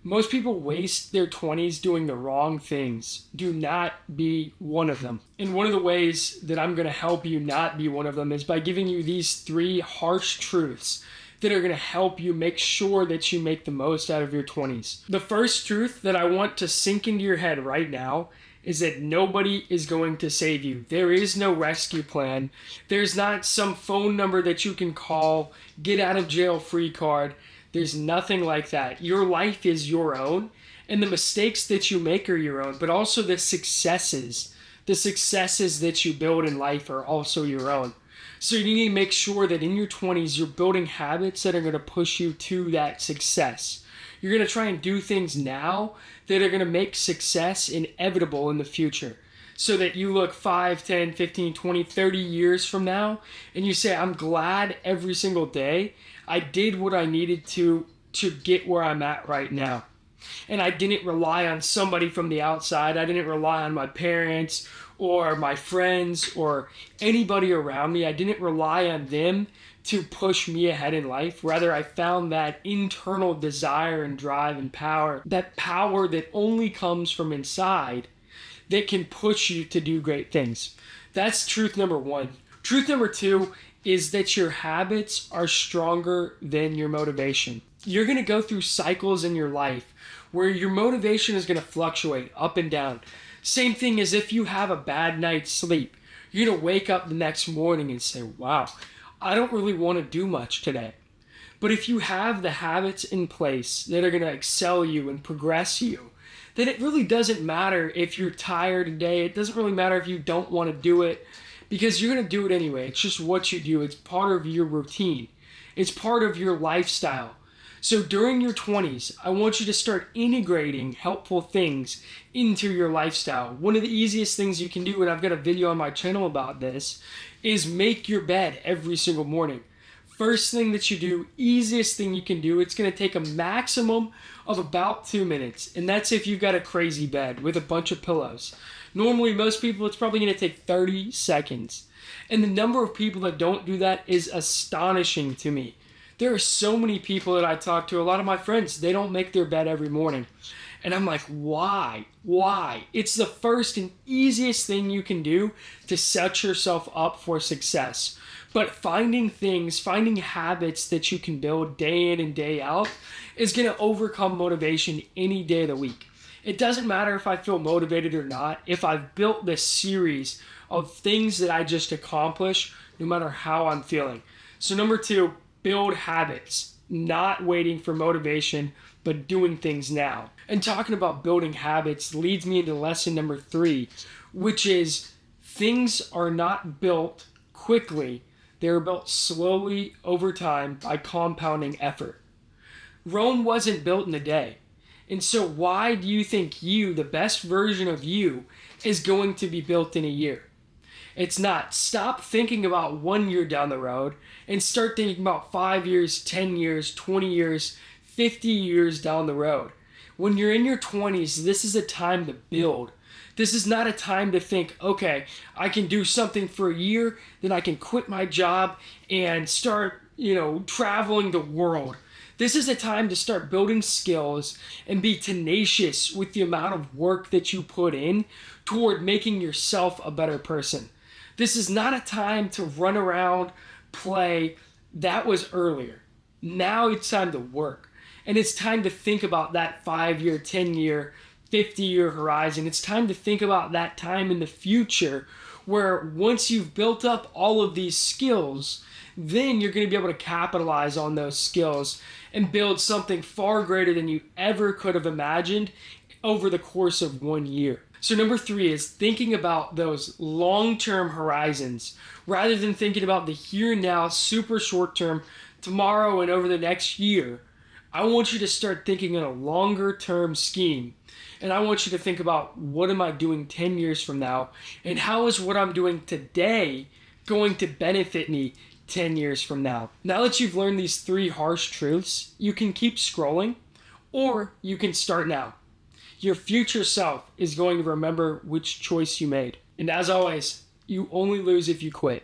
Most people waste their 20s doing the wrong things. Do not be one of them. And one of the ways that I'm going to help you not be one of them is by giving you these 3 harsh truths that are going to help you make sure that you make the most out of your 20s. The first truth that I want to sink into your head right now is that nobody is going to save you. There is no rescue plan. There's not some phone number that you can call, get out of jail free card. There's nothing like that. Your life is your own, and the mistakes that you make are your own, but also the successes that you build in life are also your own. So you need to make sure that in your 20s, you're building habits that are going to push you to that success. You're going to try and do things now that are going to make success inevitable in the future. So that you look 5, 10, 15, 20, 30 years from now, and you say, I'm glad every single day I did what I needed to get where I'm at right now. And I didn't rely on somebody from the outside. I didn't rely on my parents or my friends or anybody around me. I didn't rely on them to push me ahead in life. Rather, I found that internal desire and drive and power, that power that only comes from inside, that can push you to do great things. That's truth number 1. Truth number 2 is that your habits are stronger than your motivation. You're going to go through cycles in your life where your motivation is going to fluctuate up and down. Same thing as if you have a bad night's sleep. You're going to wake up the next morning and say, wow, I don't really want to do much today. But if you have the habits in place that are going to excel you and progress you, then it really doesn't matter if you're tired today. It doesn't really matter if you don't want to do it, because you're going to do it anyway. It's just what you do. It's part of your routine. It's part of your lifestyle. So during your 20s, I want you to start integrating helpful things into your lifestyle. One of the easiest things you can do, and I've got a video on my channel about this, is make your bed every single morning. First thing that you do, easiest thing you can do, it's going to take a maximum of about 2 minutes. And that's if you've got a crazy bed with a bunch of pillows. Normally, most people, it's probably going to take 30 seconds. And the number of people that don't do that is astonishing to me. There are so many people that I talk to, a lot of my friends, they don't make their bed every morning. And I'm like, why? Why? It's the first and easiest thing you can do to set yourself up for success. But finding habits that you can build day in and day out is going to overcome motivation any day of the week. It doesn't matter if I feel motivated or not. If I've built this series of things that I just accomplish, no matter how I'm feeling. So number 2, build habits. Not waiting for motivation, but doing things now. And talking about building habits leads me into lesson number 3, which is things are not built quickly. They're built slowly over time by compounding effort. Rome wasn't built in a day. And so why do you think you, the best version of you, is going to be built in a year? It's not. Stop thinking about 1 year down the road and start thinking about 5 years, 10 years, 20 years, 50 years down the road. When you're in your 20s, this is a time to build. This is not a time to think, okay, I can do something for a year, then I can quit my job and start, traveling the world. This is a time to start building skills and be tenacious with the amount of work that you put in toward making yourself a better person. This is not a time to run around, play. That was earlier. Now it's time to work. And it's time to think about that 5-year, 10-year, 50-year horizon. It's time to think about that time in the future where once you've built up all of these skills, then you're going to be able to capitalize on those skills and build something far greater than you ever could have imagined over the course of 1 year. So number 3 is thinking about those long-term horizons rather than thinking about the here and now, super short-term, tomorrow and over the next year. I want you to start thinking in a longer-term scheme. And I want you to think about, what am I doing 10 years from now? And how is what I'm doing today going to benefit me 10 years from now? Now that you've learned these 3 harsh truths, you can keep scrolling or you can start now. Your future self is going to remember which choice you made. And as always, you only lose if you quit.